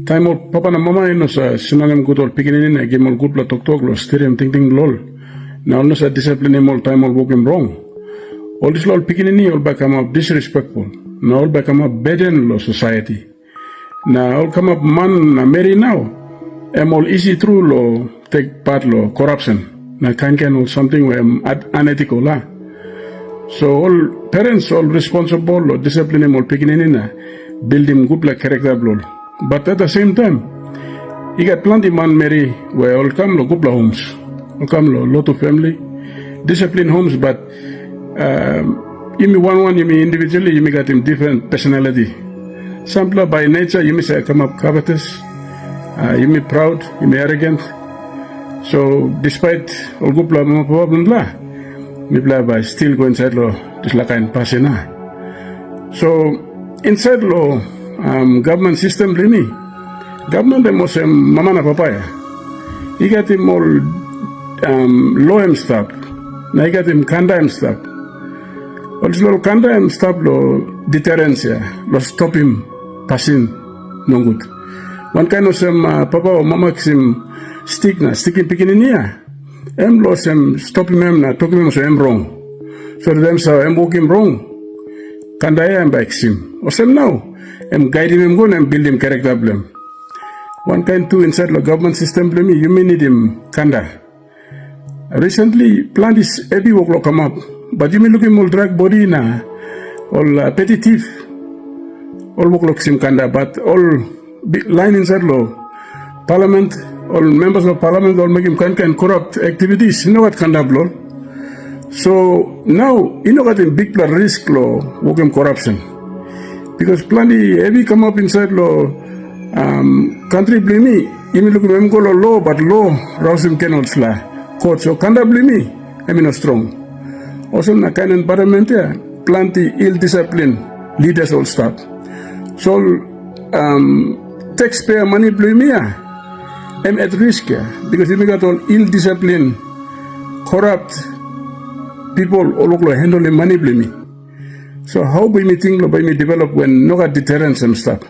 Time ol papa na mama ino sa sinangam gutol pikinin na gimol gutla tok lo sterim ting ting lol. Na ol sa discipline mol time ol wokem wrong. All this lol pikinin ol become up disrespectful. Na ol become up burden lo society. Na ol come up man na marry now. All easy through lo take part lo corruption. Na kan ol something where unethical la. So all parents all responsible lo discipline mol pikinin na build him good like character lol. But at the same time, you got plenty man marry where all come lo gupla homes, all come lo lot of family, disciplined homes. But you may one, you may individually, you may got him different personality. Some by nature, you may say come up covetous, you may proud, you may arrogant. So despite all gupla problem la, me by still go inside lo just like in pasina. So inside lo. Government system lini government demo sem mama na papaya igat him all law and stuff na igat him kanda and stuff also kanda and stuff lo deterrence ya lo stop him passing no good one kind of sem papa or mama sim stick pikininia lo sem stop him na talk him so wrong so them so walking wrong kanda ya back sim or sem now guiding him go and build him character blame. One kind two inside the government system blame you may need him kanda. Recently plan is heavy work come up, but you may look him all drag body na all petty thief. All work looks him kanda, but all line inside law parliament, all members of parliament all make him can corrupt activities. You know what kanda blow? So now you know what in big risk law work him corruption. Because plenty heavy come up inside law country blame me. You may look at go law, but law rouse him cannot sla court. So kanda blame me. I mean not strong. Also na kind environment yeah, plenty ill discipline leaders all start. So taxpayer money blame me yeah. I'm at risk yeah, because you got all ill discipline, corrupt people all handle money blame me. So how by me think by me develop when no got deterrence and stuff.